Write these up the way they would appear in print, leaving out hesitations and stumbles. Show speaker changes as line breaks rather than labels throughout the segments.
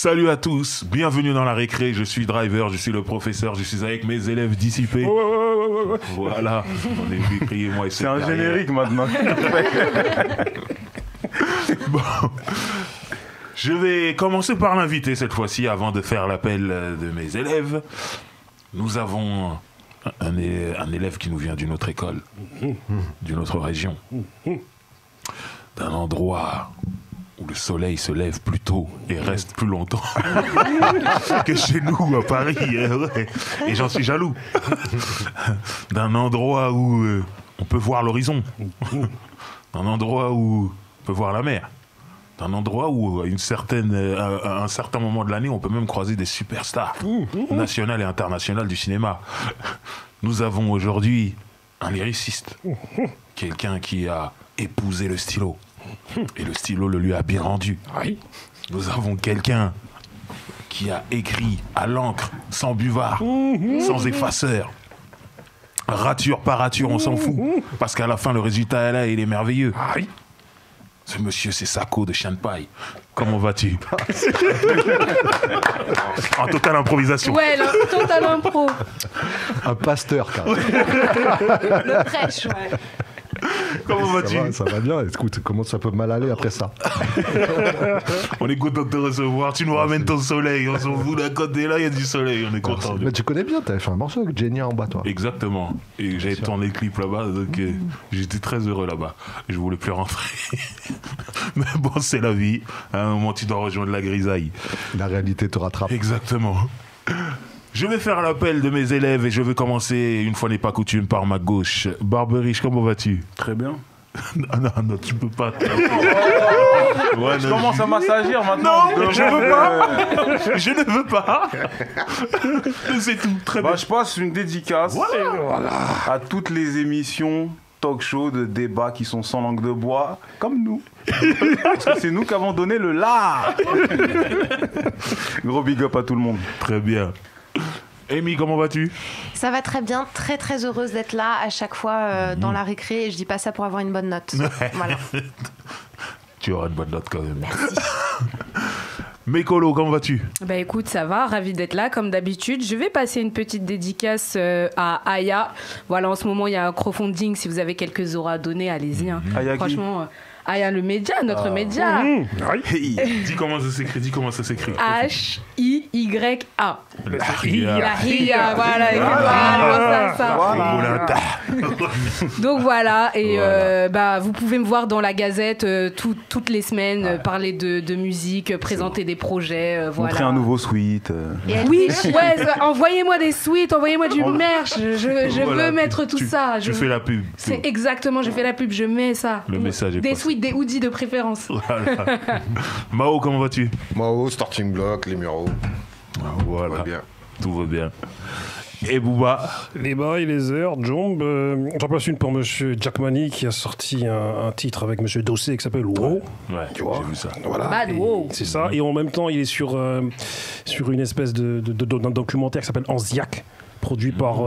Salut à tous, bienvenue dans la récré, je suis Driver, je suis le professeur, je suis avec mes élèves dissipés. Voilà, on est venu crier moi et
c'est un générique maintenant.
Bon, je vais commencer par l'inviter cette fois-ci avant de faire l'appel de mes élèves. Nous avons un élève qui nous vient d'une autre école, d'une autre région, d'un endroit où le soleil se lève plus tôt et reste plus longtemps que chez nous à Paris. Ouais. Et j'en suis jaloux. D'un endroit où on peut voir l'horizon. D'un endroit où on peut voir la mer. D'un endroit où, à un certain moment de l'année, on peut même croiser des superstars nationales et internationales du cinéma. Nous avons aujourd'hui un lyriciste, quelqu'un qui a épousé le stylo. Et le stylo le lui a bien rendu. Oui. Nous avons quelqu'un qui a écrit à l'encre, sans buvard, sans effaceur. Rature par rature, on s'en fout. Parce qu'à la fin, le résultat est là et il est merveilleux. Oui. Ce monsieur, c'est Sako de Shanpai. Comment vas-tu? En totale improvisation.
Ouais, total impro.
Un pasteur, carrément.
Le prêche, ouais.
Comment vas-tu?
Ça va bien. Écoute, comment ça peut mal aller après ça?
On est content de te recevoir. Tu nous ramènes ton soleil. On s'en fout d'un côté là, il y a du soleil. On est content.
Mais tu connais bien, t'avais fait un morceau avec Jenny en bas, toi.
Exactement. Et j'avais tourné le clip là-bas, donc j'étais très heureux là-bas. Je voulais plus rentrer. Mais bon, c'est la vie. À un moment, tu dois rejoindre la grisaille.
La réalité te rattrape.
Exactement. Je vais faire l'appel de mes élèves et je vais commencer, une fois n'est pas coutume, par ma gauche. Barberiche, comment vas-tu?
Très bien.
Non, tu peux pas.
Ouais, je commence à m'assagir maintenant.
Non, je veux pas. Je ne veux pas. C'est tout. Très bien.
Je passe une dédicace à toutes les émissions talk show de débat qui sont sans langue de bois, comme nous. Parce que c'est nous qui avons donné le la. Gros big up à tout le monde.
Très bien. Amy, comment vas-tu?
Ça va très bien, très très heureuse d'être là à chaque fois dans la récré et je dis pas ça pour avoir une bonne note. Voilà.
Tu auras une bonne note quand même.
Merci.
Mécolo, comment vas-tu?
Bah écoute, ça va, ravi d'être là comme d'habitude. Je vais passer une petite dédicace à Aya. Voilà, en ce moment il y a un crowdfunding, si vous avez quelques euros à donner, allez-y. Hein.
Franchement...
Aya, le média, notre média.
Dis comment ça s'écrit.
H-I-Y-A.
La
Hiya, voilà. Donc voilà, et vous pouvez me voir dans la Gazette toutes les semaines, parler de musique, présenter des projets.
Montrer un nouveau suite.
Oui, envoyez-moi des suites, envoyez-moi du merch. Je veux mettre tout ça.
Je fais la pub.
C'est exactement, je fais la pub, je mets ça.
Le message est
des
passé.
suites, des hoodies de préférence.
Voilà. Mao, comment vas-tu?
Mao, starting block, les Mureaux.
Voilà.
Tout va bien.
Tout va bien. Et Booba?
Les bails, les heures, Jomb. J'en place une pour Monsieur Jackmani qui a sorti un titre avec Monsieur Dossé qui s'appelle Wow.
Ouais,
tu vois,
j'ai vu ça.
Voilà.
Bad Wow.
C'est ça. Et en même temps, il est sur une espèce d'un documentaire qui s'appelle Anziak, produit par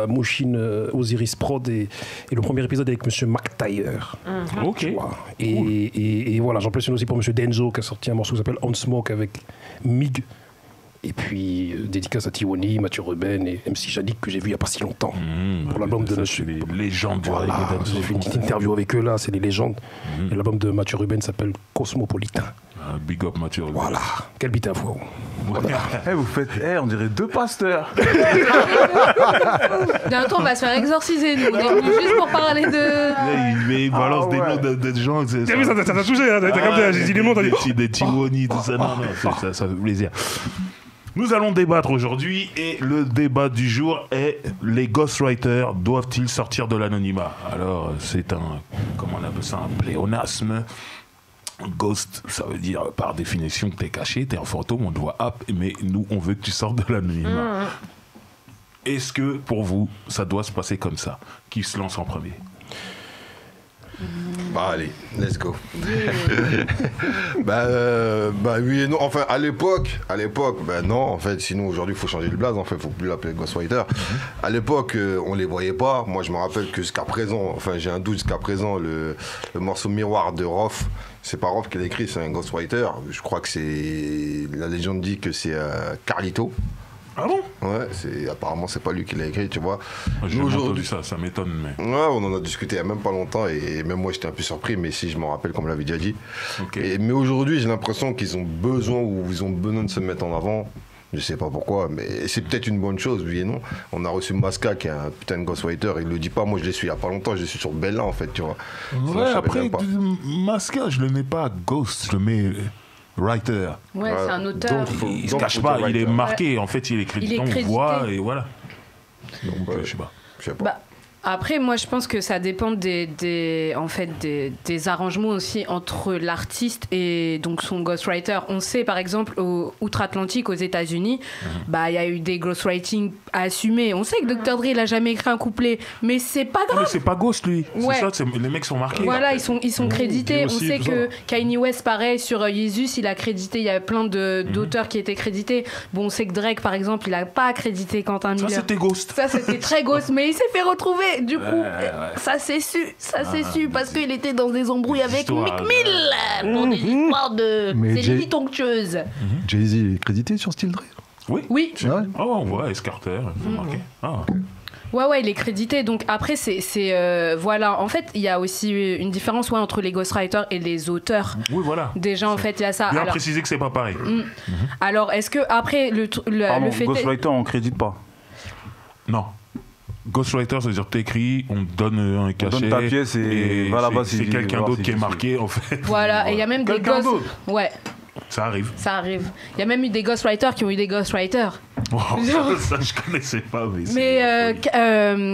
Moshin Osiris Prod et le premier épisode avec Monsieur McTyre.
Ok.
Et voilà, j'en place une aussi pour Monsieur Denzo qui a sorti un morceau qui s'appelle On Smoke avec Mig. Et puis, dédicace à Tiwoni, Mathieu Ruben et MC Jadik que j'ai vu il n'y a pas si longtemps. Pour l'album de Monsieur.
Les légendes du
voilà,
reggae.
j'ai fait une petite interview avec eux là, c'est les légendes. Et l'album de Mathieu Ruben s'appelle Cosmopolitain.
Big up Mathieu Ruben.
Voilà, quel beat à vous.
Voilà.
Vous faites, on dirait deux pasteurs.
Bientôt, on va se faire exorciser, nous. On est venus juste pour parler de...
Il balance des noms de gens.
T'as vu, ça t'a touché, hein, t'as capté, j'ai dit les mots, t'as dit.
Des Tiwoni, tout ça. Non, ça fait plaisir. Nous allons débattre aujourd'hui et le débat du jour est: les ghostwriters doivent-ils sortir de l'anonymat? Alors, c'est comment on appelle ça, un pléonasme. Ghost, ça veut dire par définition que t'es caché, t'es un fantôme, on te voit mais nous on veut que tu sortes de l'anonymat. Est-ce que pour vous ça doit se passer comme ça? Qui se lance en premier?
Bah allez, let's go. bah oui et non. Enfin à l'époque, bah non. En fait, sinon aujourd'hui il faut changer le blaze. En fait, faut plus l'appeler Ghostwriter. À l'époque, on les voyait pas. Moi, je me rappelle que jusqu'à présent, enfin j'ai un doute jusqu'à présent, le morceau Miroir de Rof. C'est pas Rof qui l'a écrit, c'est un ghostwriter. Je crois que c'est. La légende dit que c'est Carlito.
Ah bon?
Ouais, apparemment c'est pas lui qui l'a écrit, tu vois.
J'ai entendu ça m'étonne. Mais...
Ouais, on en a discuté il y a même pas longtemps et même moi j'étais un peu surpris, mais si je me rappelle comme on l'avait déjà dit.
Okay.
Mais aujourd'hui j'ai l'impression qu'ils ont besoin de se mettre en avant. Je sais pas pourquoi, mais c'est peut-être une bonne chose, oui et non. On a reçu Masca qui est un putain de ghostwriter, il le dit pas, moi je l'ai su il y a pas longtemps, je l'ai su sur Bella en fait, tu vois.
Ouais, après, Masca, je le mets pas Ghost, je le mets writer.
Ouais, c'est un auteur.
Il se cache pas, il est marqué, en fait il est crédité, on voit, et voilà. Donc, je sais pas.
Bah, après, moi, je pense que ça dépend des arrangements aussi entre l'artiste et donc son ghostwriter. On sait, par exemple, outre-Atlantique, aux États-Unis, bah, il y a eu des ghostwriting à assumer. On sait que Dr. Dre, il a jamais écrit un couplet, mais c'est pas grave.
Mais c'est pas Ghost, lui.
Ouais.
C'est ça, les mecs sont marqués.
Voilà, ils sont crédités.
aussi,
On sait que Kanye West, pareil, sur Jesus, il a crédité. Il y a plein d'auteurs qui étaient crédités. Bon, on sait que Drake, par exemple, il a pas crédité Quentin Miller.
Ça, c'était Ghost.
Ça, c'était très Ghost, mais il s'est fait retrouver. Du coup, ça s'est su, parce qu'il était dans des embrouilles avec Mick Mill pour des histoires de célébrités onctueuses.
Jay-Z est crédité sur Still Dre?
Oui.
Ah ouais.
Oh, on voit S. Carter, marqué. Ah.
Ouais, il est crédité. Donc après, voilà. En fait, il y a aussi une différence entre les ghostwriters et les auteurs.
Oui, voilà.
Déjà, en fait, il y a ça.
Bien préciser que c'est pas pareil.
Alors, est-ce que après le fait
Ghostwriter, on crédite pas.
Non. Ghostwriter, c'est-à-dire t'écris, on te donne un cachet.
On donne ta pièce et va là-bas.
C'est quelqu'un d'autre qui est marqué, en fait.
Voilà, et il y a même des
quelqu'un d'autre.
Ouais.
Ça arrive.
Il y a même eu des ghostwriters qui ont eu des ghostwriters.
Wow, ça, je connaissais pas.
Mais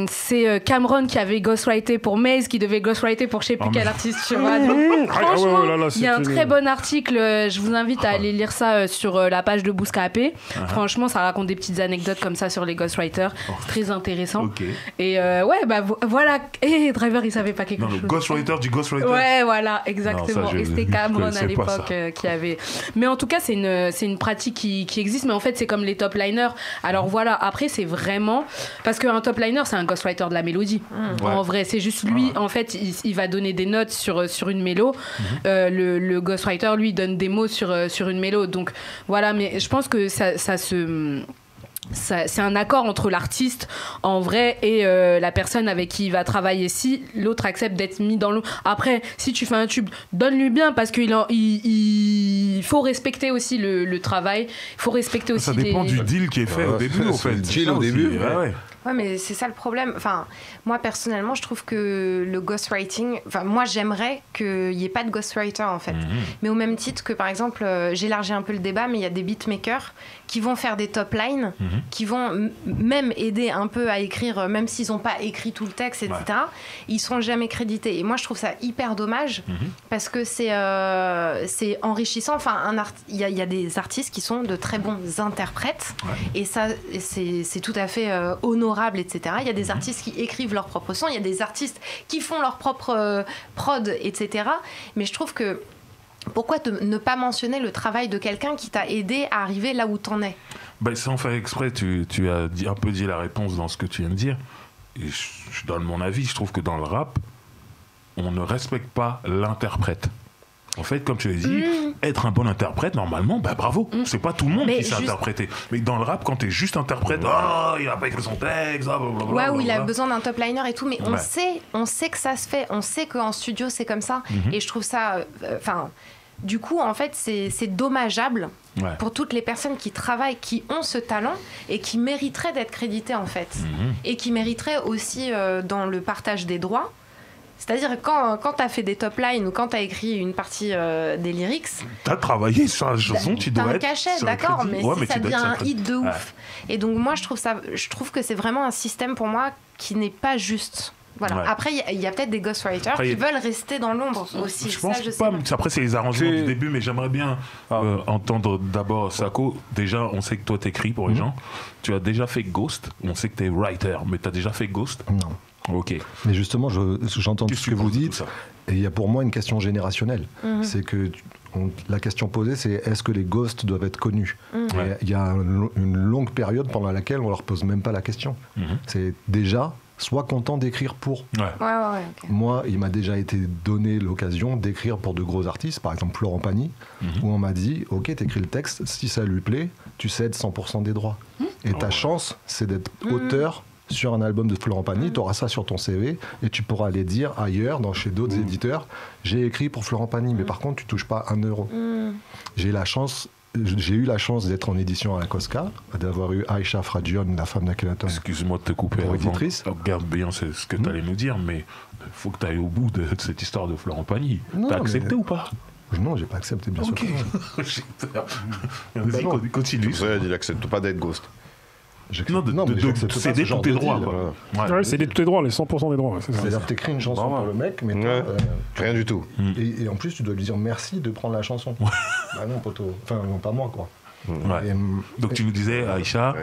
c'est Cameron qui avait ghostwrité pour Maze, qui devait ghostwriter pour je sais plus quel artiste. Tu vois. Donc, franchement, il y a un très bon article. Je vous invite à aller lire ça sur la page de Bouscapé. Franchement, ça raconte des petites anecdotes comme ça sur les ghostwriters. C'est très intéressant.
Okay.
Et ouais, bah voilà. Et Driver, il savait pas quelque chose.
Le ghostwriter du ghostwriter.
Ouais, voilà, exactement. Et c'était Cameron à l'époque qui avait. Mais en tout cas, c'est une pratique qui existe. Mais en fait, c'est comme les top liners. Alors voilà, après c'est vraiment parce qu'un top liner c'est un ghostwriter de la mélodie. En vrai, c'est juste lui en fait il va donner des notes sur une mélo. Le ghostwriter lui donne des mots sur une mélo. Donc voilà, mais je pense que c'est un accord entre l'artiste en vrai et la personne avec qui il va travailler. Si l'autre accepte d'être mis dans l'eau, après si tu fais un tube, donne-lui bien parce qu'il faut respecter aussi le travail. Il faut respecter aussi.
Ça dépend du deal qui est fait au début. En fait,
le deal au début.
Ouais, mais c'est ça le problème. Enfin, moi, personnellement, je trouve que le ghostwriting... Enfin, moi, j'aimerais qu'il n'y ait pas de ghostwriter, en fait. Mais au même titre que, par exemple, j'élargis un peu le débat, mais il y a des beatmakers qui vont faire des top lines, qui vont même aider un peu à écrire, même s'ils n'ont pas écrit tout le texte, etc. Ils ne seront jamais crédités. Et moi, je trouve ça hyper dommage, parce que c'est enrichissant. Enfin, il y a des artistes qui sont de très bons interprètes, et ça, c'est tout à fait honorable, etc. Il y a des artistes qui écrivent leur propre son, il y a des artistes qui font leur propre prod, etc. Mais je trouve que pourquoi ne pas mentionner le travail de quelqu'un qui t'a aidé à arriver là où t'en es?
Sans faire exprès, tu as un peu dit la réponse dans ce que tu viens de dire. Et je donne mon avis, je trouve que dans le rap, on ne respecte pas l'interprète. En fait, comme tu l'as dit, être un bon interprète, normalement, bravo. C'est pas tout le monde qui sait interpréter. Mais dans le rap, quand t'es juste interprète, il a pas écrit son texte, blablabla.
Ouais, où il a besoin d'un top liner et tout, mais on sait que ça se fait, on sait qu'en studio c'est comme ça. Et je trouve ça, du coup, en fait, c'est dommageable pour toutes les personnes qui travaillent, qui ont ce talent et qui mériteraient d'être créditées, en fait. Et qui mériteraient aussi dans le partage des droits. C'est-à-dire quand t'as fait des top lines ou quand t'as écrit une partie des lyrics,
t'as travaillé sur la chanson, tu dois être
t'as un cachet, d'accord, mais si ça devient un hit de ouf. Et donc moi je trouve que c'est vraiment un système pour moi qui n'est pas juste. Voilà. Après, il y a peut-être des ghostwriters qui veulent rester dans l'ombre aussi.
Je pense pas. Après, c'est les arrangements du début, mais j'aimerais bien entendre d'abord Sako. Déjà, on sait que toi t'écris pour les gens. Tu as déjà fait Ghost. On sait que t'es writer, mais t'as déjà fait Ghost?
Non.
Ok.
Mais justement, j'entends tout ce que vous dites Et il y a pour moi une question générationnelle. C'est que la question posée, c'est est-ce que les ghosts doivent être connus? Il y a une longue période pendant laquelle on leur pose même pas la question. C'est déjà, sois content d'écrire pour.
Okay.
Moi, il m'a déjà été donné l'occasion d'écrire pour de gros artistes, par exemple Florent Pagny, où on m'a dit, ok, t'écris le texte, si ça lui plaît, tu cèdes 100% des droits. Et ta chance, c'est d'être auteur sur un album de Florent Pagny, tu auras ça sur ton CV et tu pourras aller dire ailleurs, chez d'autres éditeurs, j'ai écrit pour Florent Pagny, mais par contre, tu touches pas 1 euro. J'ai eu la chance d'être en édition à la Cosca, d'avoir eu Aïcha Fradion, la femme d'Akhenaton.
Excuse-moi de te couper avant.
Éditrice.
Regarde bien ce que tu allais nous dire, mais il faut que tu ailles au bout de cette histoire de Florent Pagny. T'as accepté ou pas?
Non, j'ai pas accepté, bien sûr.
J'ai peur. Vas-y, continue.
Il accepte pas d'être ghost.
Non, de céder tous tes droits.
Céder tous tes droits, les 100% des droits.
C'est-à-dire que tu écris une chanson pour le mec, mais
rien du tout.
Et en plus, tu dois lui dire merci de prendre la chanson. Bah non, poteau. Enfin, non, pas moi, quoi.
Donc tu nous disais, Aïcha.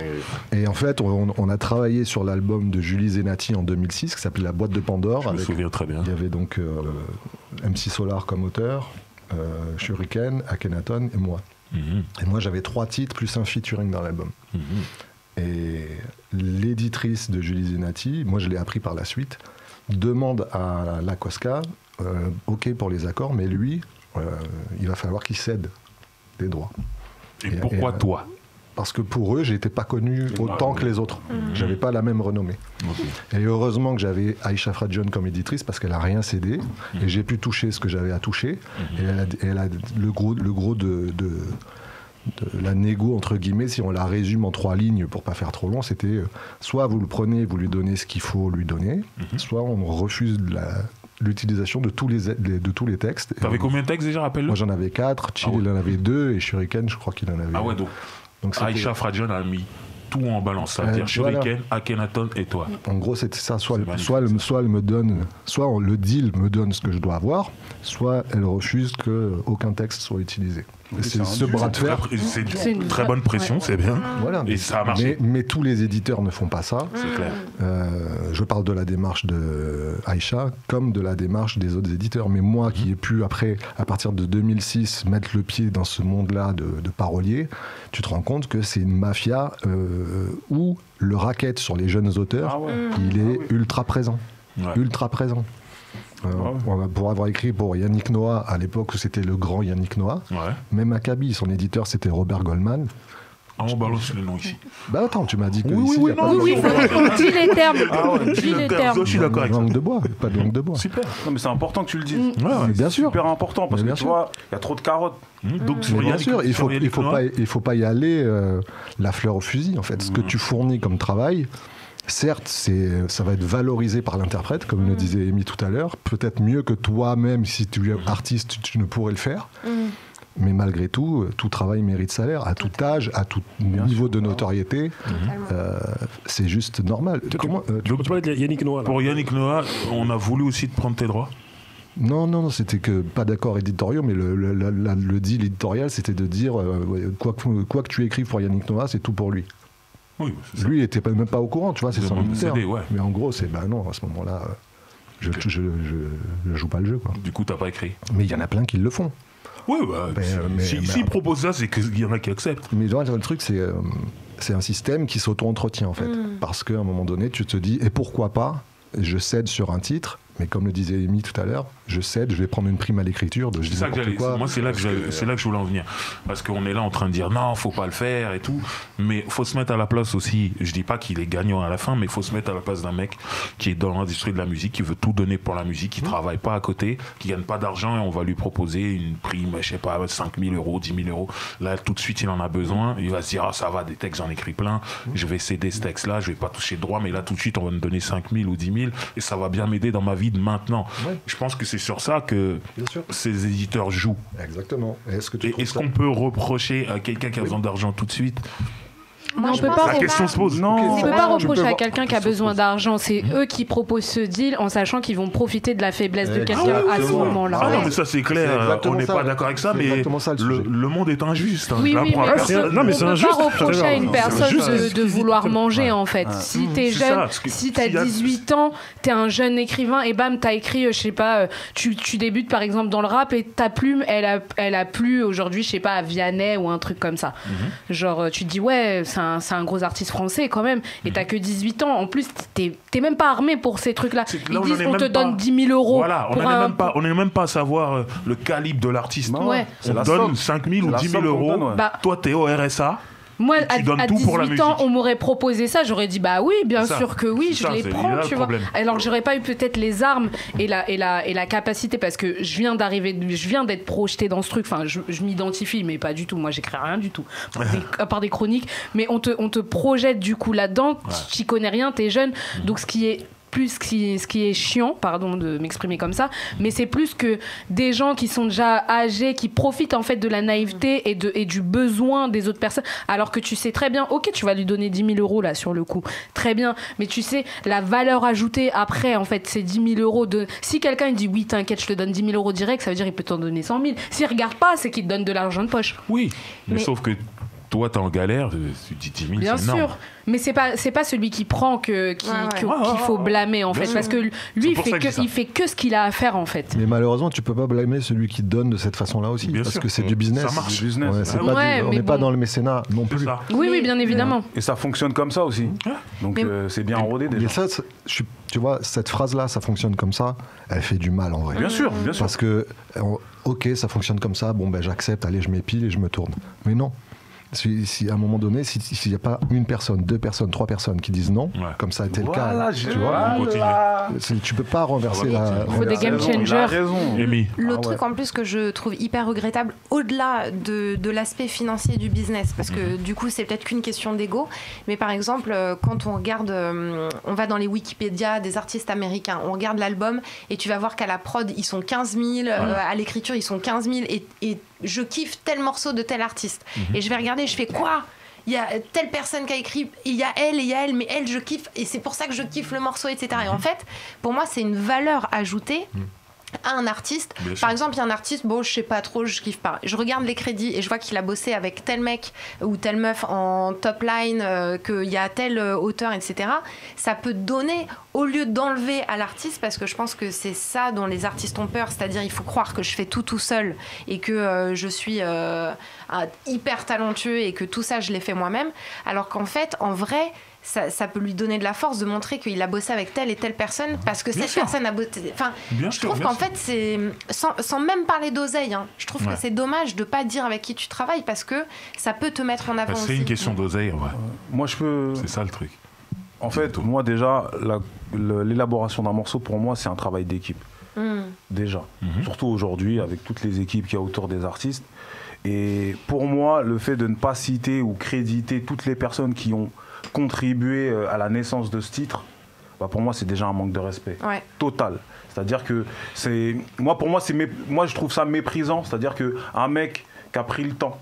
Et en fait, on a travaillé sur l'album de Julie Zenati en 2006, qui s'appelait La Boîte de Pandore.
Je me souviens très bien.
Il y avait donc MC Solar comme auteur, Shuriken, Akhenaton et moi. Et moi, j'avais 3 titres plus un featuring dans l'album. Et l'éditrice de Julie Zenati, moi je l'ai appris par la suite, demande à la Cosca, ok pour les accords, mais lui, il va falloir qu'il cède des droits.
Et pourquoi toi?
Parce que pour eux, j'étais pas connu autant que les autres. J'avais pas la même renommée. Et heureusement que j'avais Aïcha Fradion comme éditrice parce qu'elle a rien cédé et j'ai pu toucher ce que j'avais à toucher. Et elle a le gros de la négo entre guillemets, si on la résume en 3 lignes pour pas faire trop long, c'était soit vous le prenez, vous lui donnez ce qu'il faut lui donner, soit on refuse l'utilisation de tous les textes.
T'avais combien de textes déjà, rappelle-le?
Moi j'en avais 4, Chill il en avait 2 et Shuriken je crois qu'il en avait.
Ah ouais, donc Aïcha Fradion a mis tout en balance, c'est-à-dire Shuriken, Akhenaton et toi.
En gros c'était ça, soit elle me donne, soit le deal me donne ce que je dois avoir, soit elle refuse qu'aucun texte soit utilisé. C'est ce bras de fer.
C'est une très bonne pression, c'est bien.
Voilà.
Et ça a marché.
Mais tous les éditeurs ne font pas ça.
C'est clair.
Je parle de la démarche de Aïcha comme de la démarche des autres éditeurs. Mais moi qui ai pu, après, à partir de 2006, mettre le pied dans ce monde-là de parolier, tu te rends compte que c'est une mafia où le racket sur les jeunes auteurs, il est ultra présent. Ultra présent. Pour avoir écrit pour Yannick Noah à l'époque où c'était le grand Yannick Noah, même Akabi, son éditeur c'était Robert Goldman.
On balance le nom ici.
Bah attends, tu m'as dit que
oui, dis les termes. Dis les termes.
Je suis d'accord avec ça.
Pas de langue de bois.
Super. Non mais c'est important que tu le dises.
Bien sûr.
Super important parce que tu vois, il y a trop de carottes.
Donc
bien sûr, il faut pas y aller la fleur au fusil en fait. Ce que tu fournis comme travail. Certes, ça va être valorisé par l'interprète, comme le disait Amy tout à l'heure. Peut-être mieux que toi-même, si tu es artiste, tu ne pourrais le faire. Mais malgré tout, tout travail mérite salaire, à tout âge, à tout niveau de notoriété. C'est juste normal.
Tu peux parler de Yannick Noah.
Pour Yannick Noah, on a voulu aussi te prendre tes droits.
Non, c'était que pas d'accord éditoriaux, mais le deal éditorial, c'était de dire quoi que tu écrives pour Yannick Noah, c'est tout pour lui.
Oui,
lui, il n'était même pas au courant, tu vois, c'est son éditeur. Mais en gros, c'est non, à ce moment-là, je joue pas le jeu, quoi.
Du coup, t'as pas écrit.
Mais il y en a plein qui le font.
Oui, s'il propose ça, c'est qu'il y en a qui acceptent.
Mais le truc, c'est un système qui s'auto-entretient, en fait. Parce qu'à un moment donné, tu te dis, et pourquoi pas, je cède sur un titre, mais comme le disait Amy tout à l'heure, je cède, je vais prendre une prime à l'écriture.
C'est ça que j'allais. Moi, c'est là que je voulais en venir. Parce qu'on est là en train de dire non, faut pas le faire et tout. Mais faut se mettre à la place aussi. Je dis pas qu'il est gagnant à la fin, mais il faut se mettre à la place d'un mec qui est dans l'industrie de la musique, qui veut tout donner pour la musique, qui travaille pas à côté, qui gagne pas d'argent et on va lui proposer une prime, je sais pas, 5 000 euros, 10 000 euros. Là, tout de suite, il en a besoin. Il va se dire, ah, ça va, des textes, j'en écris plein. Je vais céder ce texte-là, je vais pas toucher de droit, mais là, tout de suite, on va me donner 5 000 ou 10 000 et ça va bien m'aider dans ma vie de maintenant. Je pense que c'est sur ça que ces éditeurs jouent.
Exactement.
Est-ce qu'on peut reprocher à quelqu'un qui a besoin d'argent tout de suite?
Moi,
on peut pas.
La question se pose.
Non,
On peut pas reprocher à
voir-
quelqu'un qui a besoin d'argent. C'est eux qui proposent ce deal en sachant qu'ils vont profiter de la faiblesse de quelqu'un à ce
Exactement.
moment-là.
Ah non, mais ça c'est
C'est
clair,
exactement
on n'est
ça.
pas d'accord avec ça,
C'est
mais
exactement ça, le sujet.
le monde est injuste. Hein.
Oui,
Je
oui,
l'apprends à
mais
personne.
Non, mais c'est
on peut
injuste.
pas reprocher à une
C'est
personne
injuste.
de vouloir manger en fait.
Ouais.
Si t'es
C'est
jeune,
ça, parce que
si t'as
s'il y a-
18 ans, t'es un jeune écrivain et bam, t'as écrit, je sais pas, tu débutes par exemple dans le rap et ta plume, elle a plu aujourd'hui, je sais pas, à Vianney ou un truc comme ça. Genre, tu te dis, ouais, c'est un gros artiste français quand même, et t'as que 18 ans. En plus, t'es même pas armé pour ces trucs-là.
C'est que
Ils
là,
disent,
en est
on te
même
donne
pas-
10 000 euros.
Voilà, on
pour
n'est même pas à savoir le calibre de l'artiste.
Non,
Ouais.
c'est
On
la
donne
somme.
5 000 ou
C'est la
10 000
somme qu'on
euros.
donne, ouais.
Bah,
Toi, t'es au RSA.
moi,
tu donnes
à
tout pour la
18 ans,
musique.
on m'aurait proposé ça, j'aurais dit bah oui, bien
C'est ça.
sûr que oui,
C'est
je
ça,
les
c'est
prends,
là
tu
le
vois.
problème.
Alors j'aurais pas eu peut-être les armes et la capacité parce que je viens d'être projetée dans ce truc. Enfin, je m'identifie, mais pas du tout. Moi, j'écris rien du tout, à part des chroniques. Mais on te projette du coup là-dedans. Tu connais rien, t'es jeune, donc ce qui est chiant, pardon de m'exprimer comme ça, mais c'est plus que des gens qui sont déjà âgés, qui profitent en fait de la naïveté et du besoin des autres personnes, alors que tu sais très bien, ok, tu vas lui donner 10 000 euros là sur le coup, très bien, mais tu sais la valeur ajoutée après en fait, ces 10 000 euros si quelqu'un il dit oui t'inquiète je te donne 10 000 euros direct, ça veut dire il peut t'en donner 100 000, s'il regarde pas c'est qu'il te donne de l'argent de poche.
Oui, mais
Mais-
sauf que toi, t'es en galère, tu dis 10 000,
Bien
c'est énorme.
sûr, mais c'est pas celui qui prend qu'il faut blâmer en
Bien
fait,
sûr.
parce que lui
C'est pour ça que je dis ça.
il fait que ce qu'il a à faire en fait.
Mais malheureusement, tu peux pas blâmer celui qui donne de cette façon-là aussi,
Bien
parce
sûr.
que c'est du business.
Ça marche.
Du business.
Ouais, c'est
Ah
pas
ouais,
on
mais
n'est pas
bon.
dans le mécénat non
C'est
plus.
ça.
Oui, bien évidemment.
Et ça fonctionne comme ça aussi. Donc
Mais-
c'est bien rodé déjà.
Mais ça, tu vois, cette phrase-là, ça fonctionne comme ça, elle fait du mal en vrai.
Bien sûr, bien sûr.
Parce que, ok, ça fonctionne comme ça, bon ben j'accepte, allez, je m'épile et je me tourne. Mais non. Si à un moment donné, s'il n'y a pas une personne, 2 personnes, 3 personnes qui disent non,
Ouais.
comme ça a été
Voilà,
le cas, tu vois,
On continue.
tu peux pas renverser la.
Il faut des game
Il a
changers.
raison.
Amy.
L'autre
Ah
truc en plus que je trouve hyper regrettable, au-delà de l'aspect financier du business, parce que du coup c'est peut-être qu'une question d'ego, mais par exemple quand on regarde, on va dans les Wikipédia des artistes américains, on regarde l'album et tu vas voir qu'à la prod ils sont 15 000, à l'écriture ils sont 15 000 et je kiffe tel morceau de tel artiste. Et je vais regarder, je fais quoi ? Il y a telle personne qui a écrit, il y a elle, mais elle, je kiffe, et c'est pour ça que je kiffe le morceau, etc. Et en fait, pour moi, c'est une valeur ajoutée à un artiste.
Bien sûr.
Par exemple, il y a un artiste, bon, je sais pas trop, je kiffe pas. Je regarde les crédits et je vois qu'il a bossé avec tel mec ou telle meuf en top line, qu'il y a tel auteur, etc. Ça peut donner, au lieu d'enlever à l'artiste, parce que je pense que c'est ça dont les artistes ont peur, c'est-à-dire il faut croire que je fais tout seul et que je suis hyper talentueux et que tout ça, je l'ai fait moi-même. Alors qu'en fait, en vrai, ça peut lui donner de la force de montrer qu'il a bossé avec telle et telle personne parce que
Bien
cette
sûr.
personne a bossé. Enfin,
Bien
je
sûr,
trouve
bien
qu'en
sûr.
fait, c'est sans même parler d'oseille. Hein, je trouve
Ouais.
que c'est dommage de pas dire avec qui tu travailles parce que ça peut te mettre en avant.
C'est
aussi.
une question d'oseille, ouais.
Moi, je peux.
C'est ça le truc.
En fait, moi déjà, l'élaboration d'un morceau, pour moi, c'est un travail d'équipe. Déjà. Surtout aujourd'hui, avec toutes les équipes qu'il y a autour des artistes. Et pour moi, le fait de ne pas citer ou créditer toutes les personnes qui ont contribué à la naissance de ce titre, bah pour moi, c'est déjà un manque de respect.
Ouais.
Total. C'est-à-dire que c'est. Pour moi, je trouve ça méprisant. C'est-à-dire qu'un mec qui a pris le temps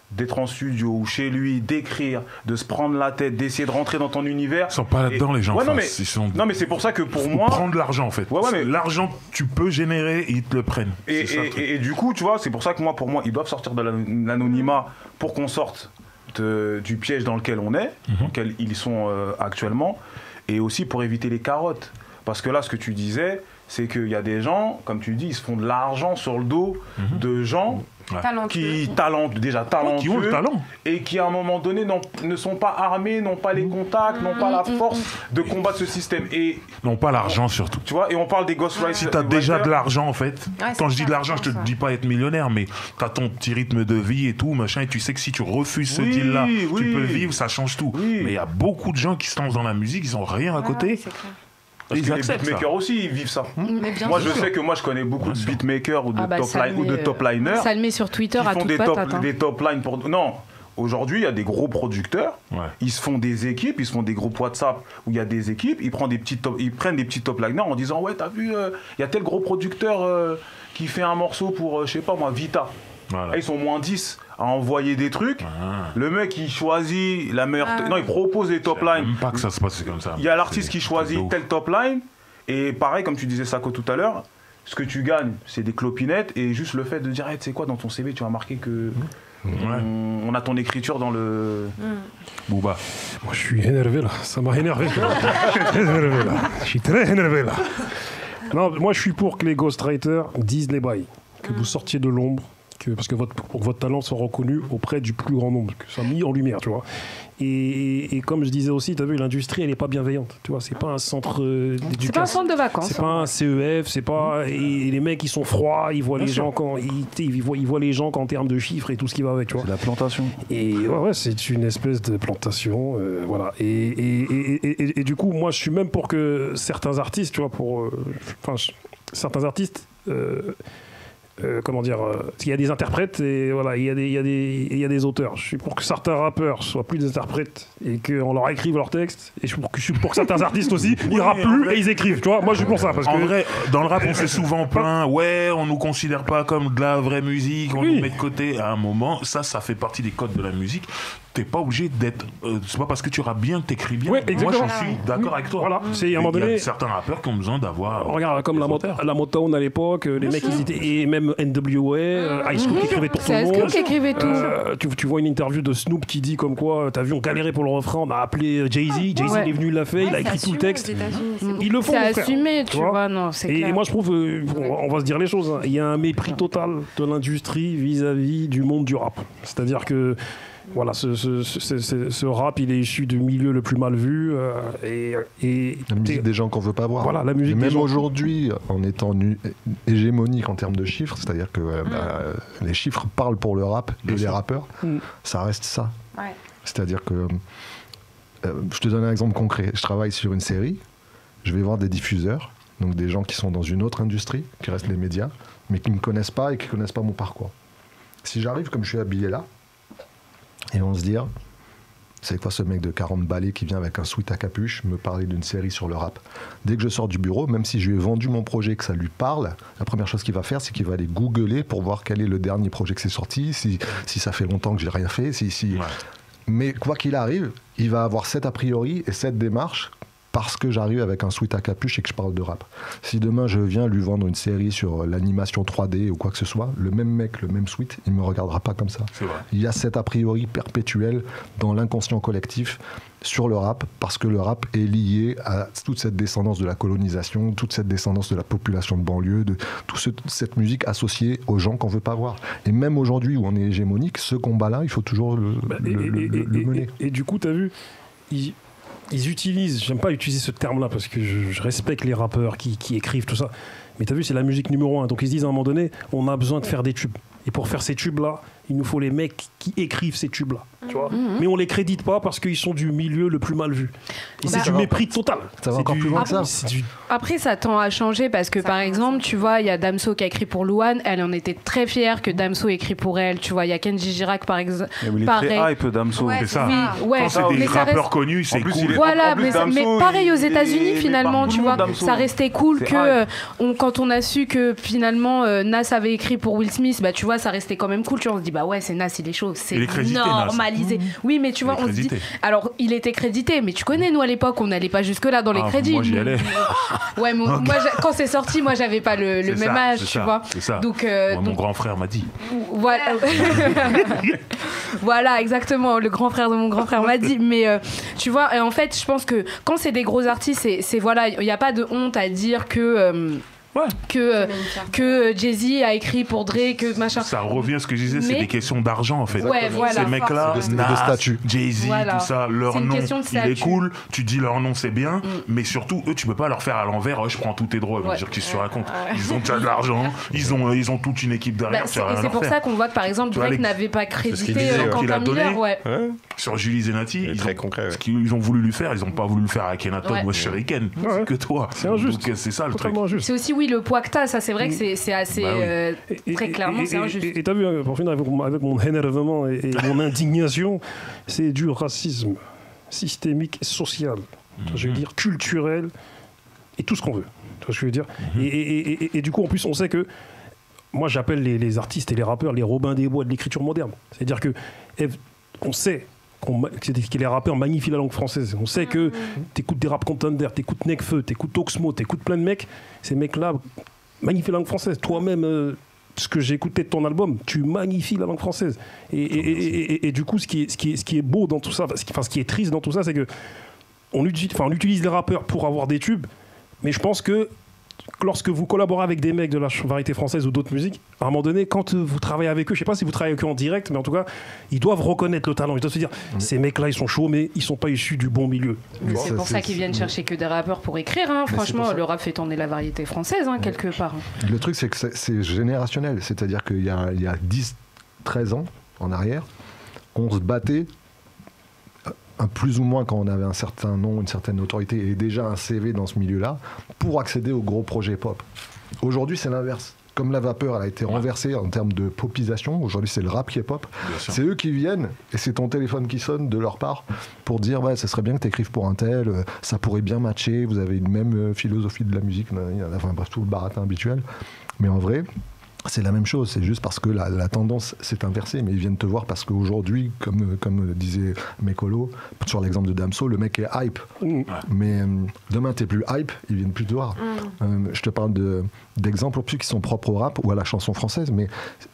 d'être en studio ou chez lui, d'écrire, de se prendre la tête, d'essayer de rentrer dans ton univers.
Ils sont pas là-dedans, les gens.
Ouais, non,
enfin,
mais,
ils sont...
non, mais c'est pour ça que pour
Faut
moi.
prendre l'argent en fait.
Ouais, mais-
L'argent que tu peux générer, ils te le prennent.
Et,
C'est ça, le truc.
et du coup, tu vois, c'est pour ça que pour moi, ils doivent sortir de l'anonymat pour qu'on sorte du piège dans lequel on est, dans lequel ils sont actuellement, et aussi pour éviter les carottes. Parce que là, ce que tu disais, c'est qu'il y a des gens, comme tu dis, ils se font de l'argent sur le dos de gens
Talentueux.
talentueux,
Qui ont le talent.
et qui à un moment donné ne sont pas armés, n'ont pas les contacts, n'ont pas la force de combattre ce système. Et
Non, pas l'argent surtout.
tu vois, et on parle des ghostwriters.
Si t'as déjà de l'argent en fait,
Ouais,
quand
c'est
je dis
ça,
de l'argent, je te
ça.
dis pas être millionnaire, mais t'as ton petit rythme de vie et tout, machin, et tu sais que si tu refuses ce
Oui,
deal-là,
oui.
tu peux vivre, ça change tout.
Oui.
Mais il y a beaucoup de gens qui se lancent dans la musique, ils ont rien à
Ouais,
côté.
ouais, c'est clair.
Parce
Ils
que les
acceptent ça.
beatmakers aussi, ils vivent ça.
Mais bien
Moi,
sûr.
je sais que je connais beaucoup de beatmakers ou de top liners
Ça le met sur Twitter
qui
à
font
toute
des
patate.
top, des top lines pour. Non, aujourd'hui, il y a des gros producteurs.
Ouais.
Ils se font des équipes, ils se font des groupes WhatsApp où il y a des équipes. Ils prennent des petits top liners en disant ouais, t'as vu, il y a tel gros producteur qui fait un morceau pour, je sais pas moi, Vita.
Voilà.
Là, ils sont moins 10 à envoyer des trucs. Le mec, il choisit la meilleure... Non, il propose des top lines.
Même pas que ça se passe comme ça.
Il y a l'artiste qui choisit tel top line. Et pareil, comme tu disais Sako tout à l'heure, ce que tu gagnes, c'est des clopinettes. Et juste le fait de dire, hey, tu sais quoi, dans ton CV, tu as marqué que... On a ton écriture dans le...
Booba.
Moi, je suis énervé là. Ça m'a énervé. Je suis très énervé là. Non, moi, je suis pour que les ghostwriters disent les bails. Que vous sortiez de l'ombre. Parce que votre talent soit reconnu auprès du plus grand nombre. Que ça soit mis en lumière, tu vois. Et comme je disais aussi, tu as vu, l'industrie, elle n'est pas bienveillante. Tu vois, c'est pas un centre d'éducation.
C'est pas un centre de vacances.
C'est pas un CEF, c'est pas... Et les mecs, ils sont froids, ils voient les gens quand... Ils voient les gens qu'en termes de chiffres et tout ce qui va avec, tu vois.
C'est la plantation.
Et ouais, c'est une espèce de plantation, voilà. Et du coup, moi, je suis même pour que certains artistes, tu vois, certains artistes... comment dire, il y a des interprètes et voilà, il y a des auteurs. Je suis pour que certains rappeurs soient plus des interprètes et qu'on leur écrive leurs textes. Et je suis pour que certains artistes aussi, ils rappent plus et ils écrivent. Tu vois, moi je suis pour ça. Parce
en
que...
vrai, dans le rap, on s'est souvent plaint, ouais, on nous considère pas comme de la vraie musique, on nous met de côté. À un moment, ça fait partie des codes de la musique. T'es pas obligé d'être. C'est pas parce que tu rappes bien que t'écris bien.
Ouais,
moi, je suis d'accord avec toi.
Voilà. C'est à un moment donné.
Il y a certains rappeurs qui ont besoin d'avoir.
Regarde, comme la Motown à l'époque, les mecs, ils étaient. Et même NWA, Ice Cube qui écrivait pour tout le monde.
C'est Ice Cube qui écrivait tout.
Tu vois une interview de Snoop qui dit comme quoi, t'as vu, on galérait pour le refrain, on a appelé Jay-Z. Jay-Z, il est venu, il l'a fait, il a écrit tout le texte. Ils le font.
C'est assumé, tu vois, non, c'est clair.
Et moi, je trouve, on va se dire les choses, il y a un mépris total de l'industrie vis-à-vis du monde du rap. C'est-à-dire que. Voilà, ce rap, il est issu du milieu le plus mal vu. Et
la musique des gens qu'on veut pas voir.
Voilà, la musique
même
des gens.
Aujourd'hui, en étant hégémonique en termes de chiffres, c'est-à-dire que les chiffres parlent pour le rap et les rappeurs, ça reste ça.
Ouais.
C'est-à-dire que, je te donne un exemple concret. Je travaille sur une série, je vais voir des diffuseurs, donc des gens qui sont dans une autre industrie, qui restent les médias, mais qui ne me connaissent pas et qui ne connaissent pas mon parcours. Si j'arrive comme je suis habillé là, et on se dit, c'est quoi ce mec de 40 balais qui vient avec un sweat à capuche me parler d'une série sur le rap? Dès que je sors du bureau, même si je lui ai vendu mon projet, que ça lui parle, la première chose qu'il va faire, c'est qu'il va aller googler pour voir quel est le dernier projet que c'est sorti, si ça fait longtemps que j'ai rien fait. Ouais. Mais quoi qu'il arrive, il va avoir cette a priori et cette démarche parce que j'arrive avec un sweat à capuche et que je parle de rap. Si demain je viens lui vendre une série sur l'animation 3D ou quoi que ce soit, le même mec, le même sweat, il ne me regardera pas comme ça.
C'est vrai.
Il y a cet a priori perpétuel dans l'inconscient collectif sur le rap, parce que le rap est lié à toute cette descendance de la colonisation, toute cette descendance de la population de banlieue, de toute cette musique associée aux gens qu'on ne veut pas voir. Et même aujourd'hui où on est hégémonique, ce combat-là, il faut toujours le mener.
Et du coup, tu as vu, ils utilisent, j'aime pas utiliser ce terme-là parce que je respecte les rappeurs qui écrivent tout ça, mais t'as vu, c'est la musique numéro 1, donc ils se disent à un moment donné, on a besoin de faire des tubes, et pour faire ces tubes-là, il nous faut les mecs qui écrivent ces tubes-là, tu vois. Mais on les crédite pas parce qu'ils sont du milieu le plus mal vu. Et c'est du mépris total.
Ça va encore plus loin que ça.
Après, ça tend à changer parce que, par exemple, tu vois, il y a Damso qui a écrit pour Louane. Elle en était très fière que Damso écrit pour elle. Tu vois, il y a Kenji Girac, par exemple.
Il est très hype, Damso.
Ouais,
c'est ça.
Oui, ouais.
Quand c'est des rappeurs connus, c'est cool.
Voilà, mais pareil aux États-Unis, finalement, tu vois, ça restait cool que quand on a su que finalement Nas avait écrit pour Will Smith, bah tu vois, ça restait quand même cool. Tu vois, on se dit, bah ouais, c'est Nas, il est chaud, c'est normalisé. Oui, mais tu vois, on se dit. Alors, il était crédité, mais tu connais, nous à l'époque, on n'allait pas jusque-là dans les crédits.
Moi, j'y allais.
Ouais, moi, quand c'est sorti, moi, j'avais pas le même âge, tu vois.
C'est ça.
Donc,
mon grand frère m'a dit.
Voilà. Voilà, exactement. Le grand frère de mon grand frère m'a dit. Mais tu vois, en fait, je pense que quand c'est des gros artistes, c'est voilà, il n'y a pas de honte à dire que. Que Jay-Z a écrit pour Dre, que machin.
Ça revient à ce que je disais, c'est des questions d'argent en fait.
Ouais, voilà.
Ces mecs-là,
de statut.
Jay-Z,
voilà.
tout ça, leur nom, il est cool, tu dis leur nom, c'est bien, mais surtout, eux, tu peux pas leur faire à l'envers, je prends tous tes droits, ils vont dire qu'est-ce que tu racontes. Ils ont déjà de l'argent, ils ont toute une équipe derrière.
C'est pour ça qu'on voit que par exemple, Drake n'avait pas crédité Quentin Miller.
Sur Julie Zenati, ce qu'ils ont voulu lui faire, ils ont pas voulu le faire à Akhenaton ou à Shuriken, que toi.
C'est injuste.
Donc c'est ça le truc.
C'est aussi, oui, le poids que t'as, ça c'est vrai que c'est assez très clairement c'est injuste.
Et t'as vu, pour finir avec mon énervement et mon indignation, c'est du racisme systémique et social, je veux dire culturel et tout ce qu'on veut. Tu vois ce que je veux dire. Et du coup, en plus, on sait que moi j'appelle les artistes et les rappeurs les Robin des Bois de l'écriture moderne. C'est-à-dire que on sait que les rappeurs magnifient la langue française. On sait que t'écoutes des rap contenders, t'écoutes Nekfeu, t'écoutes Oxmo, t'écoutes plein de mecs. Ces mecs-là magnifient la langue française. Toi-même, ce que j'ai écouté de ton album, tu magnifies la langue française. Et du coup, ce qui est beau dans tout ça, ce qui est triste dans tout ça, c'est que on utilise les rappeurs pour avoir des tubes, mais je pense que lorsque vous collaborez avec des mecs de la variété française ou d'autres musiques, à un moment donné, quand vous travaillez avec eux, je sais pas si vous travaillez avec eux en direct, mais en tout cas, ils doivent reconnaître le talent. Ils doivent se dire, ces mecs-là, ils sont chauds, mais ils sont pas issus du bon milieu.
C'est pour ça qu'ils viennent chercher que des rappeurs pour écrire. Hein. Franchement, le rap fait tourner la variété française, quelque part.
Le truc, c'est que c'est générationnel. C'est-à-dire qu'il y a 10-13 ans en arrière, on se battait plus ou moins quand on avait un certain nom, une certaine autorité et déjà un CV dans ce milieu-là pour accéder aux gros projets pop. Aujourd'hui, c'est l'inverse. Comme la vapeur, elle a été renversée en termes de popisation, aujourd'hui c'est le rap qui est pop. C'est eux qui viennent et c'est ton téléphone qui sonne de leur part pour dire ouais, ça serait bien que tu écrives pour un tel, ça pourrait bien matcher, vous avez une même philosophie de la musique, enfin bref, tout le baratin habituel. Mais en vrai, c'est la même chose, c'est juste parce que la tendance s'est inversée, mais ils viennent te voir parce qu'aujourd'hui, comme disaient Mekolo, sur l'exemple de Damso, le mec est hype. Mais demain, t'es plus hype, ils viennent plus te voir. Je te parle d'exemples plus qui sont propres au rap ou à la chanson française, mais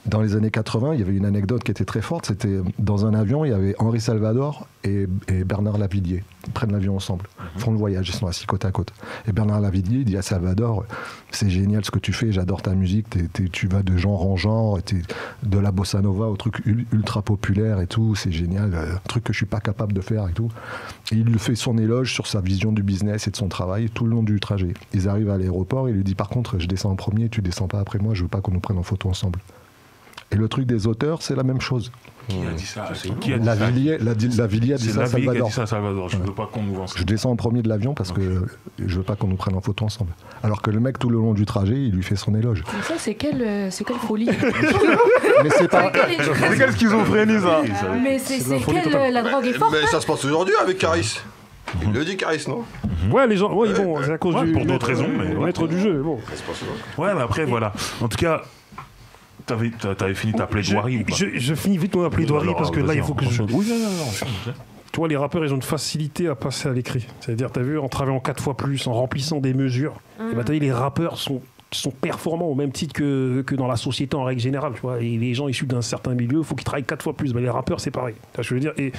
dans les années 80, il y avait une anecdote qui était très forte, c'était dans un avion, il y avait Henri Salvador et Bernard Lavilliers. Ils prennent l'avion ensemble, font le voyage, ils sont assis côte à côte. Et Bernard Lavilliers dit à Salvador, c'est génial ce que tu fais, j'adore ta musique, tu vas de genre en genre, de la bossa nova au truc ultra populaire et tout, c'est génial, un truc que je suis pas capable de faire et tout. Et il lui fait son éloge sur sa vision du business et de son travail tout le long du trajet. Ils arrivent à l'aéroport, il lui dit par contre, je descends en premier, tu descends pas après moi, je veux pas qu'on nous prenne en photo ensemble. Et le truc des auteurs, c'est la même chose.
Qui a dit ça?
Lavilliers a dit ça à
Salvador. Je veux pas qu'on nous vende ça.
Je descends en premier de l'avion parce que je veux pas qu'on nous prenne en photo ensemble. Alors que le mec, tout le long du trajet, il lui fait son éloge.
Mais ça, c'est quelle folie.
Mais c'est pas...
C'est quelle schizophrénie, ça?
Mais c'est quelle... La drogue est forte.
Mais ça se passe aujourd'hui avec Caris. Il le dit, Caris, non?
Ouais, les gens, ouais, bon, c'est à cause du...
Pour d'autres raisons, mais...
Maître du jeu, bon.
Ouais, mais après, voilà. En tout cas... T'avais fini ta plaidoirie ou pas?
Je finis vite ma plaidoirie parce que là, il faut que je...
Oui, non.
Tu vois, les rappeurs, ils ont une facilité à passer à l'écrit. C'est-à-dire, t'as vu, en travaillant 4 fois plus, en remplissant des mesures, et bah, t'as vu, les rappeurs sont performants au même titre que dans la société en règle générale. Tu vois, et les gens issus d'un certain milieu, il faut qu'ils travaillent 4 fois plus. Bah, les rappeurs, c'est pareil. Tu vois ce que je veux dire?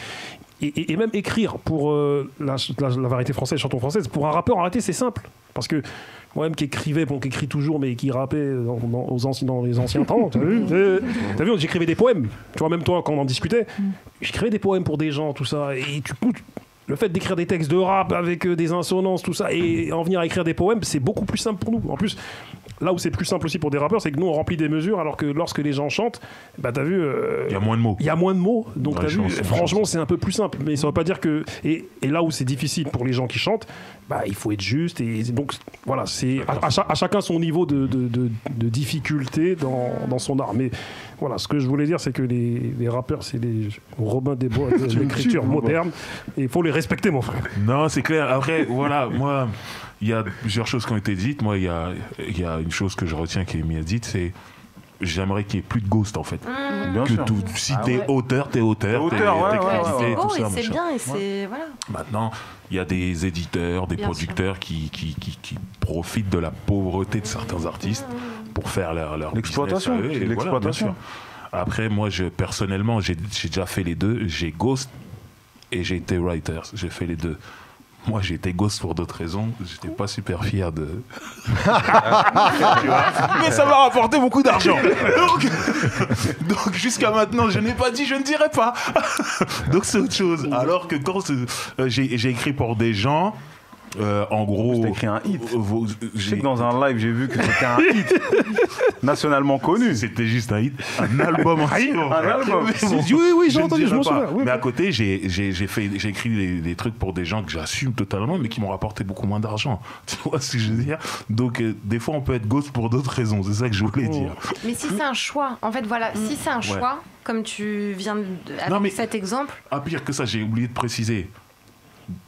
Et même écrire pour la variété française, chanson française, pour un rappeur, en réalité, c'est simple. Parce que moi-même qui écrivais, bon, qui écrit toujours, mais qui rappait dans les anciens temps, t'as vu, j'écrivais des poèmes. Tu vois, même toi, quand on en discutait, j'écrivais des poèmes pour des gens, tout ça. Et du coup, le fait d'écrire des textes de rap avec des insonances, tout ça, et en venir à écrire des poèmes, c'est beaucoup plus simple pour nous. En plus, là où c'est plus simple aussi pour des rappeurs, c'est que nous, on remplit des mesures, alors que lorsque les gens chantent, bah t'as vu...
il y a moins de mots.
Il y a moins de mots, donc t'as vu, franchement, c'est un peu plus simple. Mais ça veut pas dire que... Et là où c'est difficile pour les gens qui chantent, bah il faut être juste. Et donc, voilà, c'est à chacun son niveau de difficulté dans son art. Mais voilà, ce que je voulais dire, c'est que les rappeurs, c'est les Robin des Bois de l'écriture moderne. Et il faut les respecter, mon frère.
Non, c'est clair. Après, voilà, moi... Il y a plusieurs choses qui ont été dites. Moi, il y a une chose que je retiens qui est bien dite, c'est j'aimerais qu'il n'y ait plus de ghost en fait.
Bien sûr.
Si t'es auteur, t'es auteur.
C'est beau et c'est bien et c'est voilà.
Maintenant, il y a des éditeurs, des producteurs qui profitent de la pauvreté de certains artistes pour faire leur
l'exploitation.
Business. Voilà, bien sûr. Après, moi, personnellement, j'ai déjà fait les deux. J'ai ghost et j'ai été writer. J'ai fait les deux. Moi, j'ai été ghost pour d'autres raisons. J'étais pas super fier de... Mais ça m'a rapporté beaucoup d'argent. Donc jusqu'à maintenant, je n'ai pas dit, je ne dirai pas. Donc c'est autre chose. Alors que quand j'ai écrit pour des gens... en gros,
t'as écrit un hit. Je sais que dans un live, j'ai vu que c'était un hit nationalement connu.
C'était juste un hit, un album entier.
Un album.
Oui, j'ai entendu, je m'en souviens.
Mais à côté, j'ai écrit des trucs pour des gens que j'assume totalement, mais qui m'ont rapporté beaucoup moins d'argent. Tu vois ce que je veux dire? Donc, des fois, on peut être ghost pour d'autres raisons. C'est ça que je voulais dire.
Mais si c'est un choix, en fait, voilà, si c'est un choix, comme tu viens avec cet exemple.
Ah, pire que ça, j'ai oublié de préciser.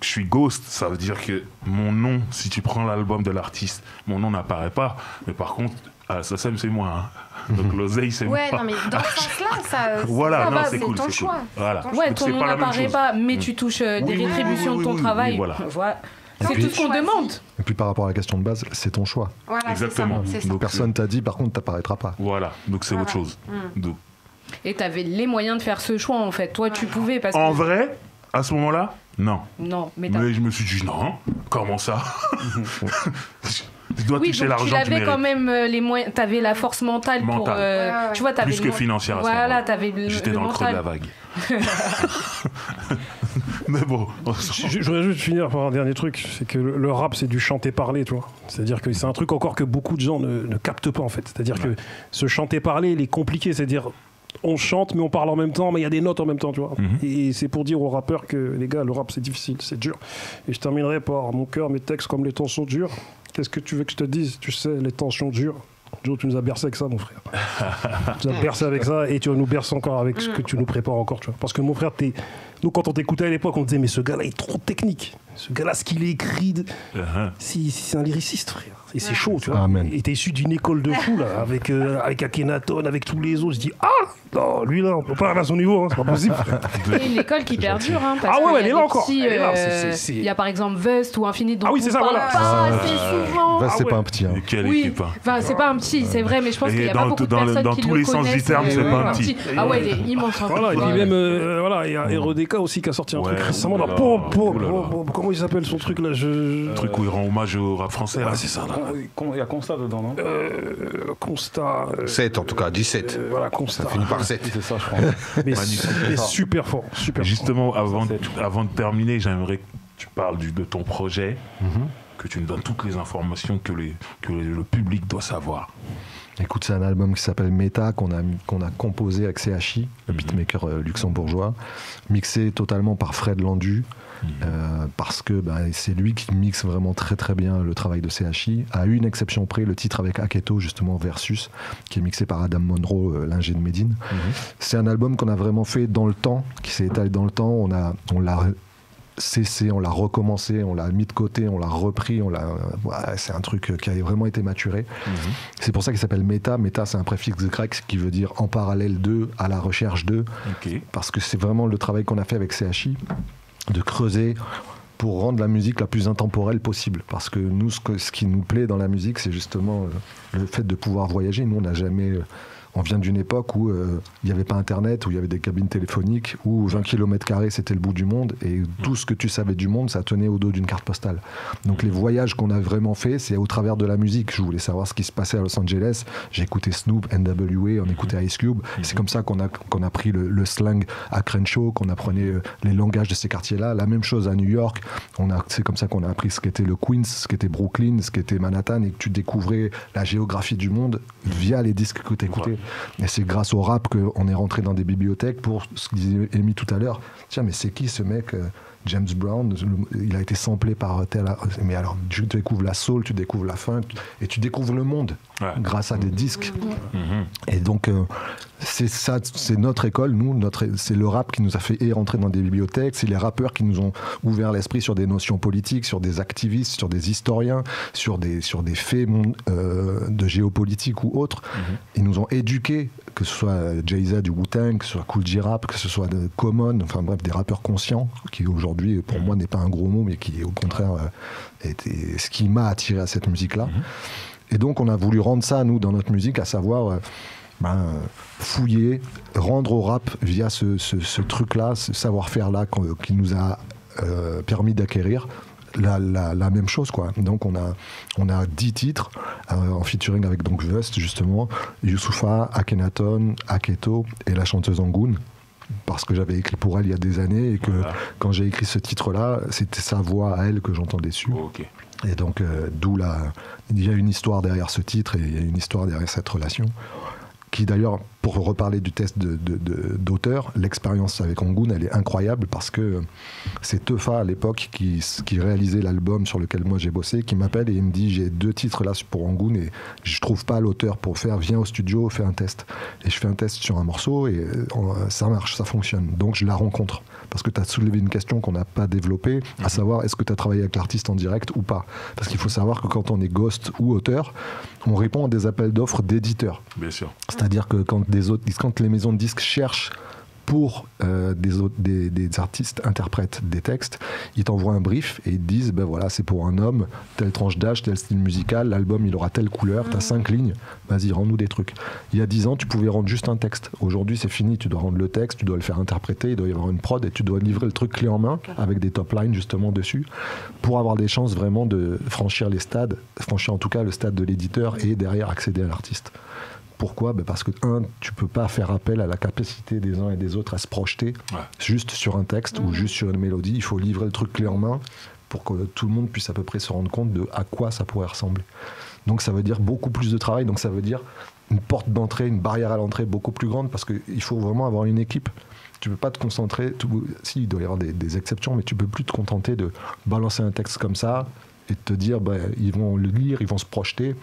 Je suis ghost, ça veut dire que mon nom, si tu prends l'album de l'artiste, mon nom n'apparaît pas. Mais par contre, Ah, ça c'est moi. Hein. Donc l'oseille, c'est moi.
Ouais, non, mais dans ce sens-là, ça.
Voilà,
ça
non,
va,
c'est cool.
ton choix.
Voilà.
Ouais,
donc,
ton nom n'apparaît pas, mais tu touches des rétributions de ton travail.
Oui, voilà.
C'est tout ce qu'on demande.
Et puis par rapport à la question de base, c'est ton choix.
Voilà,
exactement.
C'est ça.
Donc,
personne t'a dit, par contre, t'apparaîtra pas.
Voilà, donc c'est autre chose. Donc,
et t'avais les moyens de faire ce choix, en fait. Toi, tu pouvais. Parce
en
que...
vrai, à ce moment-là, non.
Non, mais
je me suis dit, non, comment ça? Tu dois
oui,
toucher
donc
l'argent.
Tu avais quand même les moyens, t'avais la force mentale pour. Tu vois, t'avais
plus que financière.
Voilà, t'avais
J'étais dans le creux de la vague. Mais bon.
Je voudrais juste finir par un dernier truc, c'est que le rap c'est du chanter-parler, tu vois. C'est-à-dire que c'est un truc encore que beaucoup de gens ne captent pas en fait. C'est-à-dire que ce chanter-parler, il est compliqué, c'est-à-dire on chante mais on parle en même temps, mais il y a des notes en même temps, tu vois. Et c'est pour dire aux rappeurs que les gars, le rap c'est difficile, c'est dur. Et je terminerai par mon cœur, mes textes comme les temps sont durs. Qu'est-ce que tu veux que je te dise? Tu sais, les tensions durent. Joe, tu nous as bercé avec ça, mon frère. Tu nous as bercé avec ça et tu vas nous bercer encore avec ce que tu nous prépares encore, tu vois. Parce que mon frère, nous, quand on t'écoutait à l'époque, on disait, mais ce gars-là est trop technique. Ce gars-là, ce qu'il écrit, c'est un lyriciste, frère. Et c'est chaud, tu vois.
Amen.
Et t'es issu d'une école de fou, là, avec Akhenaton, avec tous les autres. Je dis, non, lui, là, on peut pas arriver à son niveau, hein, c'est pas possible.
Et une école qui perdure, hein. Parce
elle est là encore.
Il y a par exemple Vust ou Infinite, dont
c'est ça, voilà.
souvent.
Vust, c'est pas un petit. Hein.
Quelle équipe, hein.
Enfin, c'est pas un petit, c'est vrai, mais je pense qu'il y a pas beaucoup de personnes
dans
qui
tous
le
les sens du terme, c'est pas un petit.
Ah ouais, il est immense.
Voilà, et puis même, il y a RDK aussi qui a sorti un truc récemment. Comment il s'appelle son truc là?
Le truc où il rend hommage au rap français.
Ouais, c'est ça. Il y a Constat dedans, non?
Constat.
7 en tout cas, 17.
Voilà, Constat.
Ça finit par 7.
C'est ça, je crois.
Mais super fort.
Justement, avant de terminer, j'aimerais que tu parles de ton projet, que tu nous donnes toutes les informations que le public doit savoir.
Écoute, c'est un album qui s'appelle Meta, qu'on a composé avec CHI, le beatmaker luxembourgeois, mixé totalement par Fred Landu, parce que c'est lui qui mixe vraiment très très bien le travail de CHI. À une exception près, le titre avec Aketo, justement, Versus, qui est mixé par Adam Monroe, l'ingé de Medine. C'est un album qu'on a vraiment fait dans le temps, qui s'est étalé dans le temps. On l'a cessé, on l'a recommencé, on l'a mis de côté, on l'a repris, c'est un truc qui a vraiment été maturé. C'est pour ça qu'il s'appelle Méta. Méta, c'est un préfixe grec qui veut dire en parallèle de, à la recherche de, parce que c'est vraiment le travail qu'on a fait avec CHI, de creuser pour rendre la musique la plus intemporelle possible. Parce que nous, ce qui nous plaît dans la musique, c'est justement le fait de pouvoir voyager. Nous, on n'a jamais... On vient d'une époque où il n'y avait pas Internet, où il y avait des cabines téléphoniques, où 20 km² c'était le bout du monde, et tout ce que tu savais du monde, ça tenait au dos d'une carte postale. Donc les voyages qu'on a vraiment fait, c'est au travers de la musique. Je voulais savoir ce qui se passait à Los Angeles. J'ai écouté Snoop, NWA, on écoutait Ice Cube. C'est comme ça qu'on a pris le slang à Crenshaw, qu'on apprenait les langages de ces quartiers-là. La même chose à New York. C'est comme ça qu'on a appris ce qu'était le Queens, ce qu'était Brooklyn, ce qu'était Manhattan, et que tu découvrais la géographie du monde via les disques que tu écoutais. Et c'est grâce au rap qu'on est rentré dans des bibliothèques pour ce que disait Amy tout à l'heure. Tiens, mais c'est qui ce mec James Brown, il a été samplé par tel... Mais alors, tu découvres la soul, tu découvres la funk, et tu découvres le monde grâce à des disques. Et donc, c'est ça, c'est notre école, nous, c'est le rap qui nous a fait rentrer dans des bibliothèques, c'est les rappeurs qui nous ont ouvert l'esprit sur des notions politiques, sur des activistes, sur des historiens, sur des faits de géopolitique ou autres. Ils nous ont éduqués, que ce soit Jay-Z du Wu-Tang, que ce soit Kool G Rap, que ce soit Common, enfin bref, des rappeurs conscients, qui aujourd'hui, pour moi, n'est pas un gros mot, mais qui, au contraire, était ce qui m'a attiré à cette musique-là. Et donc, on a voulu rendre ça, nous, dans notre musique, à savoir fouiller, rendre au rap via ce truc-là, ce savoir-faire-là qui nous a permis d'acquérir la même chose, quoi. Donc on a 10 titres en featuring avec donc Vust, justement, Youssoupha, Akhenaton, Aketo et la chanteuse Angoune, parce que j'avais écrit pour elle il y a des années et que quand j'ai écrit ce titre-là, c'était sa voix à elle que j'entendais dessus. Et donc d'où il y a une histoire derrière ce titre et il y a une histoire derrière cette relation qui d'ailleurs pour reparler du test d'auteur, l'expérience avec Angoon, elle est incroyable parce que c'est Teufa à l'époque qui réalisait l'album sur lequel moi j'ai bossé, qui m'appelle et il me dit j'ai 2 titres là pour Angoon et je trouve pas l'auteur pour faire, viens au studio, fais un test. Et je fais un test sur un morceau et ça marche, ça fonctionne. Donc je la rencontre parce que tu as soulevé une question qu'on n'a pas développée, à savoir est-ce que tu as travaillé avec l'artiste en direct ou pas. Parce qu'il faut savoir que quand on est ghost ou auteur, on répond à des appels d'offres d'éditeurs.
Bien sûr.
C'est-à-dire que quand les maisons de disques cherchent pour des artistes interprètent des textes, ils t'envoient un brief et ils te disent ben voilà, c'est pour un homme, telle tranche d'âge, tel style musical, l'album il aura telle couleur, t'as 5 lignes, vas-y, rends-nous des trucs. Il y a 10 ans, tu pouvais rendre juste un texte. Aujourd'hui, c'est fini, tu dois rendre le texte, tu dois le faire interpréter, il doit y avoir une prod et tu dois livrer le truc clé en main avec des top lines justement dessus pour avoir des chances vraiment de franchir les stades, franchir en tout cas le stade de l'éditeur et derrière accéder à l'artiste. Pourquoi ? Parce que, tu peux pas faire appel à la capacité des uns et des autres à se projeter juste sur un texte ou juste sur une mélodie. Il faut livrer le truc clé en main pour que tout le monde puisse à peu près se rendre compte de à quoi ça pourrait ressembler. Donc ça veut dire beaucoup plus de travail, donc ça veut dire une porte d'entrée, une barrière à l'entrée beaucoup plus grande parce qu'il faut vraiment avoir une équipe. Tu peux pas te concentrer, si, il doit y avoir des exceptions, mais tu peux plus te contenter de balancer un texte comme ça et de te dire ils vont le lire, ils vont se projeter.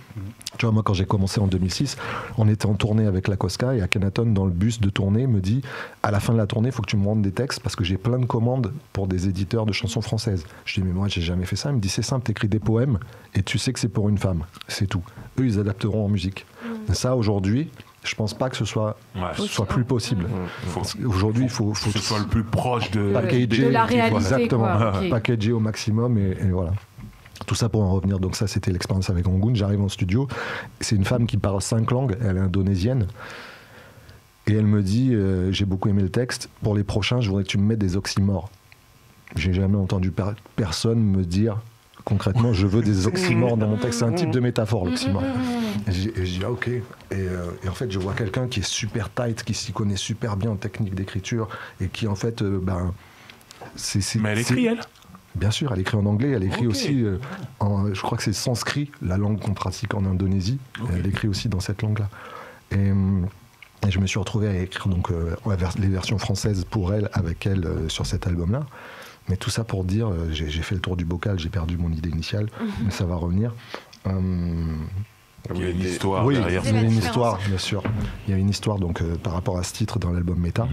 Tu vois, moi quand j'ai commencé en 2006, on était en tournée avec la Cosca et Akhenaton dans le bus de tournée me dit à la fin de la tournée il faut que tu me rendes des textes parce que j'ai plein de commandes pour des éditeurs de chansons françaises. Je dis mais moi j'ai jamais fait ça. Il me dit c'est simple, t'écris des poèmes et tu sais que c'est pour une femme, c'est tout. Eux ils adapteront en musique. Ça aujourd'hui je pense pas que ce soit plus possible. Aujourd'hui, il faut
que ce soit le plus proche de
la réalité.
Exactement. Packager au maximum et voilà. Tout ça pour en revenir. Donc ça, c'était l'expérience avec Angoon. J'arrive en studio. C'est une femme qui parle 5 langues. Elle est indonésienne. Et elle me dit, j'ai beaucoup aimé le texte. Pour les prochains, je voudrais que tu me mettes des oxymores. J'ai jamais entendu personne me dire concrètement, je veux des oxymores dans mon texte. C'est un type de métaphore, l'oxymore. Et je dis, ah, ok. Et en fait, je vois quelqu'un qui est super tight, qui s'y connaît super bien en technique d'écriture et qui, en fait,
mais elle écrit, elle ?
Bien sûr, elle écrit en anglais, elle écrit aussi, je crois que c'est sanskrit, la langue qu'on pratique en Indonésie. Elle écrit aussi dans cette langue-là. Et je me suis retrouvé à écrire donc, les versions françaises pour elle, avec elle, sur cet album-là. Mais tout ça pour dire, j'ai fait le tour du bocal, j'ai perdu mon idée initiale, mais ça va revenir.
Il y a une histoire derrière.
Il y a une histoire, bien sûr. Il y a une histoire donc, par rapport à ce titre dans l'album Méta.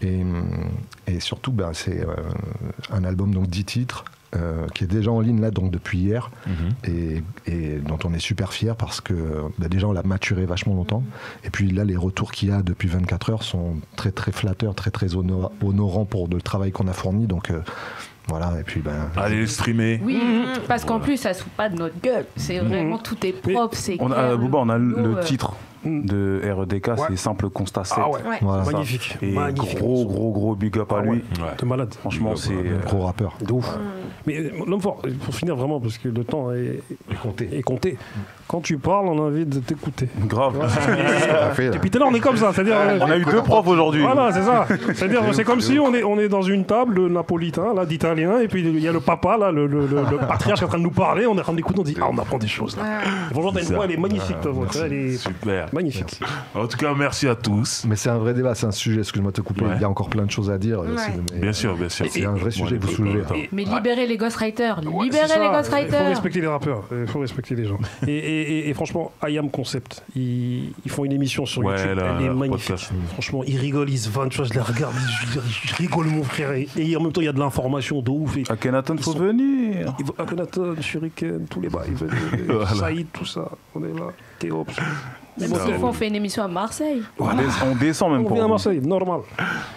Et surtout, c'est un album donc 10 titres qui est déjà en ligne là donc depuis hier et dont on est super fiers parce que déjà on l'a maturé vachement longtemps et puis là les retours qu'il y a depuis 24 heures sont très très flatteurs, très très honorants pour le travail qu'on a fourni donc voilà, et puis
allez le streamer.
Oui, parce qu'en plus ça se fout pas de notre gueule, c'est vraiment tout est propre, c'est
on a le titre de REDK, c'est Simple Constat 7.
Ah ouais, voilà, magnifique.
Et
magnifique.
Gros big up à lui.
T'es malade.
Franchement, c'est
gros rappeur.
De ouf. Mais l'homme fort, pour finir vraiment, parce que le temps est compté. Quand tu parles, on a envie de t'écouter.
Grave.
Et puis tout à l'heure, on est comme ça. C'est-à-dire,
on a eu 2 profs aujourd'hui.
Voilà, c'est ça. C'est-à-dire, c'est comme si on est dans une table de napolitain, là, d'italien, et puis il y a le papa, là, le patriarche qui est en train de nous parler. On est en train d'écouter, on dit, on apprend des choses. Là. Bonjour, t'as une voix, elle est magnifique, ta voix. Elle est
super.
Magnifique.
Merci. En tout cas, merci à tous.
Mais c'est un vrai débat, c'est un sujet, excuse-moi de te couper, il y a encore plein de choses à dire.
Bien sûr.
C'est un vrai sujet que vous soulevez.
Mais libérez les ghostwriters, libérez les ghostwriters.
Il faut respecter les rappeurs, il faut respecter les gens. Et franchement, IAM Concept, ils font une émission sur YouTube, elle est magnifique. Podcast. Franchement, ils rigolent, ils se vendent, je les regarde, je rigole mon frère. Et en même temps, il y a de l'information de ouf.
Akhenaton, faut venir.
Akhenaton, Shuriken, tous les bails, Saïd, tout ça, on est là. Théops.
Même s'il faut, on fait une émission à Marseille.
Voilà. On descend même pas.
On vient à Marseille, normal.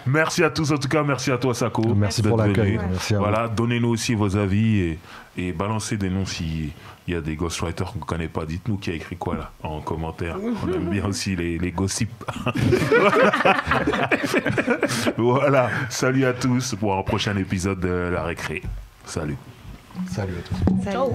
Merci à tous, en tout cas, merci à toi, Sako.
Merci pour l'accueil.
Voilà, donnez-nous aussi vos avis et balancez des noms s'il y a des ghostwriters qu'on ne connaît pas. Dites-nous qui a écrit quoi là, en commentaire. On aime bien aussi les gossips. Voilà, salut à tous pour un prochain épisode de La Récré. Salut.
Salut à tous.
Ciao.